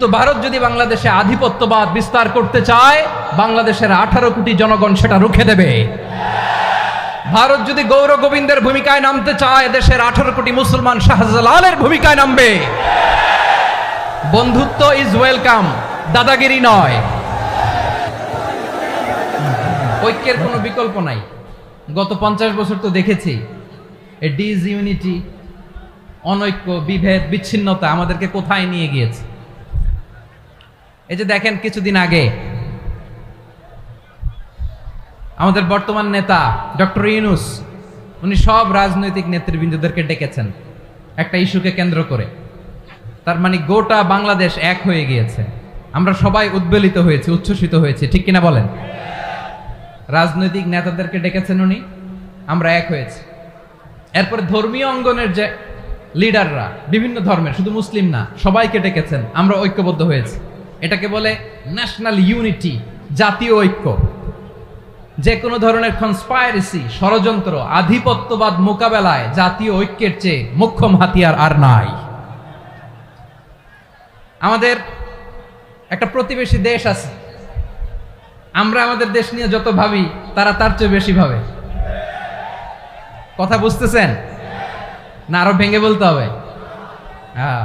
তো ভারত যদি বাংলাদেশে আধিপত্যবাদ বিস্তার করতে চায়, বাংলাদেশের 18 কোটি জনগণ সেটা রুখে দেবে। ভারত যদি গৌর গোবিন্দের ভূমিকায় নামতে চায়, দেশের 18 কোটি মুসলমান শাহজালালের ভূমিকায় নামবে। বন্ধুত্ব ইজ ওয়েলকাম, দাদাগিরি নয়। ঐক্যের কোনো বিকল্প নাই। গত 50 বছর তো দেখেছি এই ডিসইউনিটি, অনৈক্য, বিভেদ, বিচ্ছিন্নতা আমাদেরকে কোথায় নিয়ে গিয়েছে। এই যে দেখেন, কিছুদিন আগে আমাদের বর্তমান নেতা ডক্টর ইউনূস, উনি সব রাজনৈতিক নেতৃবৃন্দদেরকে ডেকেছেন একটা ইস্যুকে কেন্দ্র করে। তার মানে গোটা বাংলাদেশ এক হয়ে গিয়েছে। আমরা সবাই উদ্বেলিত হয়েছি, উচ্ছ্বসিত হয়েছি, ঠিক কিনা বলেন? রাজনৈতিক নেতাদেরকে ডেকেছেন উনি, আমরা এক হয়েছি। এরপরে ধর্মীয় অঙ্গনের যে লিডাররা, বিভিন্ন ধর্মের, শুধু মুসলিম না, সবাইকে ডেকেছেন, আমরা ঐক্যবদ্ধ হয়েছি। এটাকে বলে ন্যাশনাল ইউনিটি, জাতীয় ঐক্য। যে কোনো ধরনের কনস্পাইরেসি, ষড়যন্ত্র, আধিপত্যবাদ মোকাবেলায় জাতীয় ঐক্যের চেয়ে মোক্ষম হাতিয়ার আর নাই। আমাদের একটা প্রতিবেশী দেশ আছে, আমরা আমাদের দেশ নিয়ে যত ভাবি, তারা তার চেয়ে বেশি ভাবে। কথা বুঝতেছেন না? আরো ভেঙে বলতে হবে। হ্যাঁ,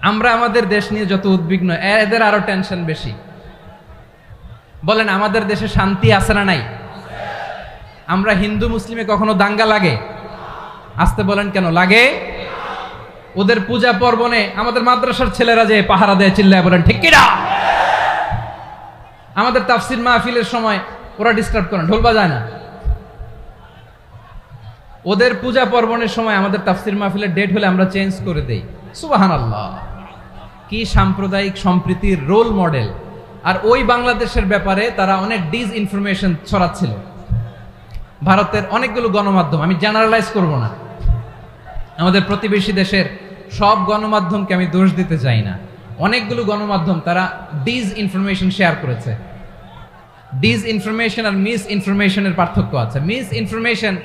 আমরা আমাদের দেশ নিয়ে যত উদ্বিগ্ন, এদের আরো টেনশন বেশি। বলেন, আমাদের দেশে শান্তি আছে না নাই? আমরা হিন্দু মুসলিমে কখনো দাঙ্গা লাগে? আসতে বলেন, কেন লাগে? ওদের পূজা পর্বণে আমাদের মাদ্রাসার ছেলেরা যে পাহারা দেয়, চিল্লায় বলেন ঠিক কিনা? আমাদের তাফসির মাহফিলের সময় ওরা ডিস্টার্ব করে, ঢোল বাজায় না। ওদের পূজা পর্বণের সময় আমাদের তাফসির মাহফিলের ডেট হলে আমরা চেঞ্জ করে দেই। সুবহানাল্লাহ, কি সাম্প্রদায়িক সম্প্রীতির রোল মডেল। আর ওই বাংলাদেশের ব্যাপারে তারা অনেক ডিসইনফরমেশন ছড়াচ্ছিল। ভারতের অনেকগুলো গণমাধ্যম, আমি জেনারেলাইজ করব না, আমাদের প্রতিবেশী দেশের সব গণমাধ্যমকে আমি দোষ দিতে চাই না। অনেকগুলো গণমাধ্যম তারা ডিসইনফরমেশন শেয়ার করেছে। ডিসইনফরমেশন আর মিস ইনফরমেশনের পার্থক্য আছে। মিস ইনফরমেশন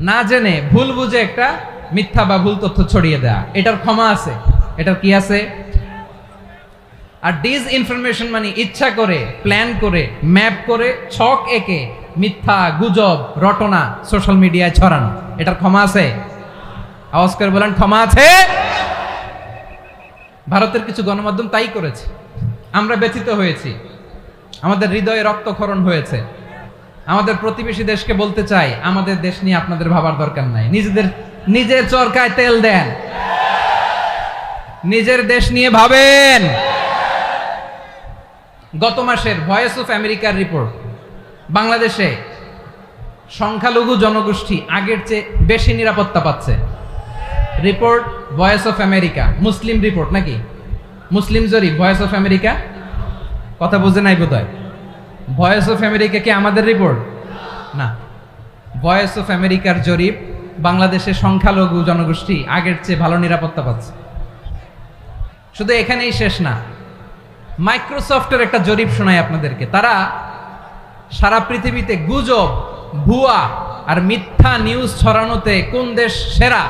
না জেনে ভুল বুঝে একটা মিথ্যা বা ভুল তথ্য ছড়িয়ে দেয়া, এটার ক্ষমা আছে, এটার কি আছে। আর ডিসইনফরমেশন মানে ইচ্ছা করে, প্ল্যান করে, ম্যাপ করে, ছক এঁকে মিথ্যা, গুজব, রটনা সোশ্যাল মিডিয়ায় ছড়ানো, এটার ক্ষমা আছে? আওয়াজ করে বলেন, ক্ষমা আছে? ভারতের কিছু গণমাধ্যম তাই করেছে। আমরা ব্যথিত হয়েছি, আমাদের হৃদয়ে রক্তক্ষরণ হয়েছে। আমাদের প্রতিবেশী দেশকে বলতে চাই, আমাদের দেশ নিয়ে আপনাদের ভাবার দরকার নাই। নিজের চরকায় তেল দেন, নিজের দেশ নিয়ে ভাবেন। গত মাসের ভয়েস অফ আমেরিকার রিপোর্ট, বাংলাদেশে সংখ্যালঘু জনগোষ্ঠী আগের চেয়ে বেশি নিরাপত্তা পাচ্ছে। Report voice of America, Muslim report নাকি? মুসলিম জরিপ, ভয়েস অফ আমেরিকা। কথা বুঝে নাই বোধহয়। ভয়েস অফ আমেরিকা কি আমাদের রিপোর্ট? না, ভয়েস অফ আমেরিকার জরিপ, বাংলাদেশে সংখ্যালঘু জনগোষ্ঠী আগের চেয়ে ভালো নিরাপত্তা পাচ্ছে। শুধু এখানেই শেষ না, মাইক্রোসফটের একটা জরিপ শোনায় আপনাদেরকে। তারা সারা পৃথিবীতে গুজব, ভুয়া আর মিথ্যা নিউজ ছড়ানোতে কোন দেশ সেরা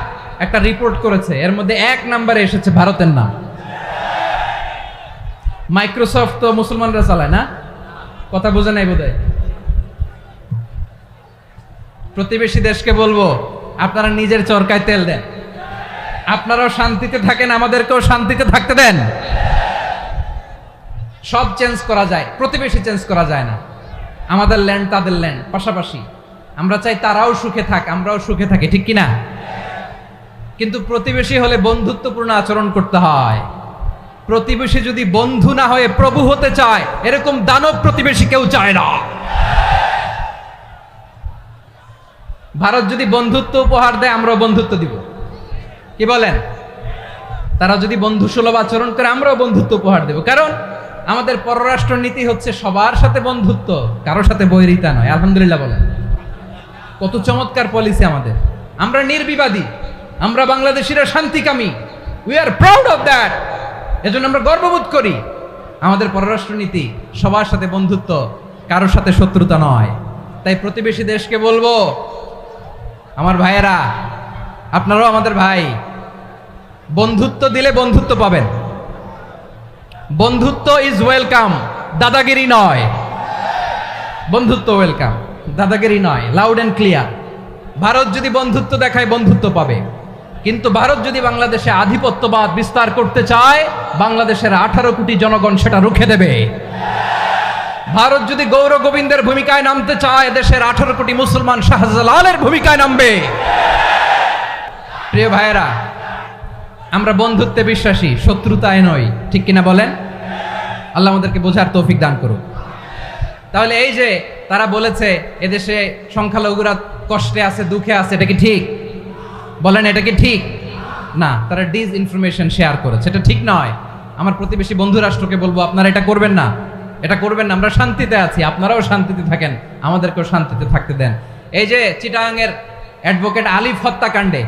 একটা রিপোর্ট করেছে। এর মধ্যে 1 নম্বরে এসেছে ভারতের নাম। মাইক্রোসফট তো মুসলমানরা চালায় না? কথা বোঝে নাই বোধহয়। প্রতিবেশী দেশকে বলবো, আপনারা নিজের চরকায় তেল দেন, আপনারাও শান্তিতে থাকেন, আমাদেরকেও শান্তিতে থাকতে দেন। সব চেঞ্জ করা যায়, প্রতিবেশী চেঞ্জ করা যায় না। আমাদের ল্যান্ড তাদের ল্যান্ড, পাশাপাশি। আমরা চাই তারাও সুখে থাক, আমরাও সুখে থাকি, ঠিক কিনা? কিন্তু প্রতিবেশী হলে বন্ধুত্বপূর্ণ আচরণ করতে হয়। প্রতিবেশী যদি বন্ধু না হয়ে প্রভু হতে চায়, এরকম দানব প্রতিবেশী কেউ চায় না। ভারত যদি বন্ধুত্ব উপহার দেয়, আমরাও বন্ধুত্ব দিব, কি বলেন? তারা যদি বন্ধু সুলভ আচরণ করে, আমরাও বন্ধুত্ব উপহার দেব। কারণ আমাদের পররাষ্ট্র নীতি হচ্ছে সবার সাথে বন্ধুত্ব, কারোর সাথে বৈরিতা নয়। আলহামদুলিল্লাহ বলেন, কত চমৎকার পলিসি আমাদের। আমরা নির্বিবাদী, আমরা বাংলাদেশিরা শান্তিকামী। We are proud of that. এজন্য আমরা গর্ববোধ করি। আমাদের পররাষ্ট্র নীতি সবার সাথে বন্ধুত্ব, কারোর সাথে শত্রুতা নয়। তাই প্রতিবেশী দেশকে বলবো, আমার ভাইয়েরা, আপনারাও আমাদের ভাই, বন্ধুত্ব দিলে বন্ধুত্ব পাবেন। বন্ধুত্ব ইজ ওয়েলকাম, দাদাগিরি নয়। বন্ধুত্ব ওয়েলকাম, দাদাগিরি নয়, লাউড এন্ড ক্লিয়ার। ভারত যদি বন্ধুত্ব দেখায় বন্ধুত্ব পাবে, কিন্তু ভারত যদি বাংলাদেশে আধিপত্যবাদ বিস্তার করতে চায়, বাংলাদেশের 18 কোটি জনগণ সেটা রুখে দেবে। ভারত যদি গৌর গোবিন্দের ভূমিকায় নামতে চায়, দেশের 18 কোটি মুসলমান শাহজালালের ভূমিকায় নামবে। প্রিয় ভাইয়েরা, আমরা বন্ধুত্বে বিশ্বাসী, শত্রুতায় নই, ঠিক কিনা বলেন? আল্লাহ আমাদেরকে বোঝার তৌফিক দান করুক। তাহলে এই যে তারা বলেছে এদেশে সংখ্যালঘুরা কষ্টে আছে, দুঃখে আছে, এটা কি ঠিক? বলেন, এটা কি ঠিক? না, তারা ডিস ইনফরমেশন শেয়ার করেছে, এটা ঠিক নয়। আমার প্রতিবেশী বন্ধু রাষ্ট্রকে বলবো, আপনারা এটা করবেন না, এটা করবেন না। আমরা শান্তিতে আছি, আপনারাও শান্তিতে থাকেন, আমাদেরকেও শান্তিতে থাকতে দেন। এই যে চিটাগাংয়ের অ্যাডভোকেট আলিফ হত্যাকাণ্ডে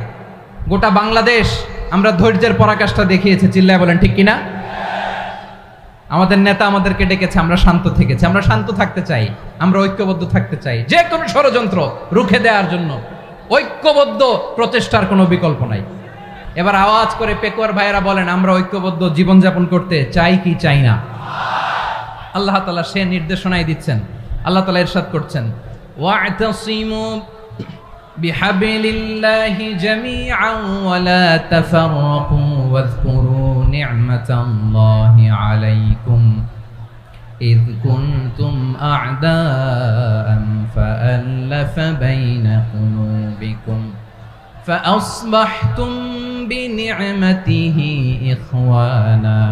গোটা বাংলাদেশ আমরা ধৈর্যের পরাকাষ্ঠা দেখিয়েছে, চিল্লায় বলেন ঠিক কিনা? আমাদের নেতা আমাদেরকে ডেকেছে, আমরা শান্ত থেকেছি। আমরা শান্ত থাকতে চাই, আমরা ঐক্যবদ্ধ থাকতে চাই। যে কোনো ষড়যন্ত্র রুখে দেওয়ার জন্য ঐক্যবদ্ধ প্রচেষ্টার কোনো বিকল্প নাই। এবার আওয়াজ করে পেকুয়ার ভাইয়েরা বলেন, আমরা ঐক্যবদ্ধ জীবনযাপন করতে চাই কি চাই না? আল্লাহ তাআলা সে নির্দেশনাই দিচ্ছেন। আল্লাহ তাআলা ইরশাদ করছেন, ওয়া'তাসিমু বিহাবিলিল্লাহি জামিআন ওয়া লা তাফাররাকু ওয়াযকুরু নি'মাতাল্লাহি আলাইকুম إذ كنتم أعداء فألف بين قلوبكم فأصبحتم بنعمته إخوانا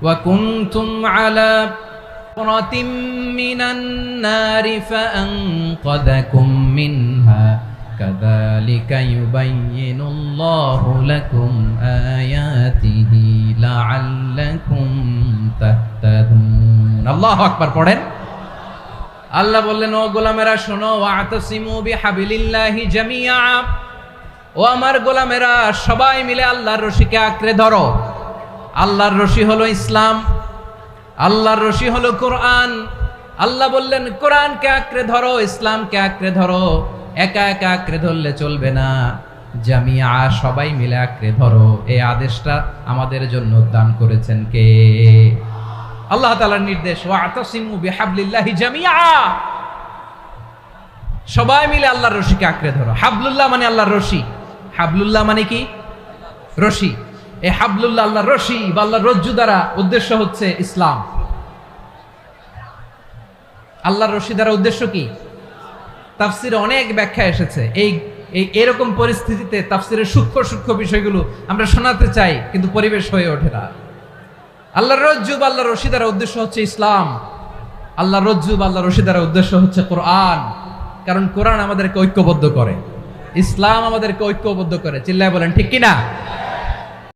وكنتم على حفرة من النار فأنقذكم منها كذلك يبين الله لكم آياته لعلكم تهتدون الله أكبر পড়েন। আল্লাহ বললেন, ও গোলামেরা শোনো, ওয়াতাসিমু বিহাবিলিল্লাহি জামিআ, ও আমার গোলামেরা সবাই মিলে আল্লাহর রশিকে আঁকড়ে ধরো। আল্লাহর রশি হলো ইসলাম, আল্লাহর রশি হলো কোরআন। আল্লাহ বললেন, কোরআনকে আঁকড়ে ধরো, ইসলামকে আঁকড়ে ধরো। একা একা আঁকড়ে ধরলে চলবে না, জামিআ, সবাই মিলে আঁকড়ে ধরো। এই আদেশটা আমাদের জন্য দান করেছেন কে? আল্লাহ তাআলার নির্দেশ, ওয়াতাসিমু বিহাবলিল্লাহি জামিআ, সবাই মিলে আল্লাহর রশিকে আঁকড়ে ধরো। হাবলুল্লাহ মানে আল্লাহর রশি। হাবলুল্লাহ মানে কি? রশি। এই হাবলুল্লাহ আল্লাহর রশি বা আল্লাহর রজ্জু দ্বারা উদ্দেশ্য হচ্ছে ইসলাম। আল্লাহর রশি দ্বারা উদ্দেশ্য কি? তাফসিরে অনেক ব্যাখ্যা এসেছে। এই এরকম পরিস্থিতিতে তাফসিরের সূক্ষ্ম সূক্ষ্ম বিষয়গুলো আমরা শোনাতে চাই, কিন্তু পরিবেশ হয়ে ওঠে না। আল্লাহর রজ্জু বা আল্লাহর রশি দ্বারা উদ্দেশ্য হচ্ছে ইসলাম। আল্লাহর রজ্জু বা আল্লাহর রশি দ্বারা উদ্দেশ্য হচ্ছে কোরআন। কারণ কোরআন আমাদেরকে ঐক্যবদ্ধ করে, ইসলাম আমাদেরকে ঐক্যবদ্ধ করে। চিল্লায় বলেন ঠিক কিনা?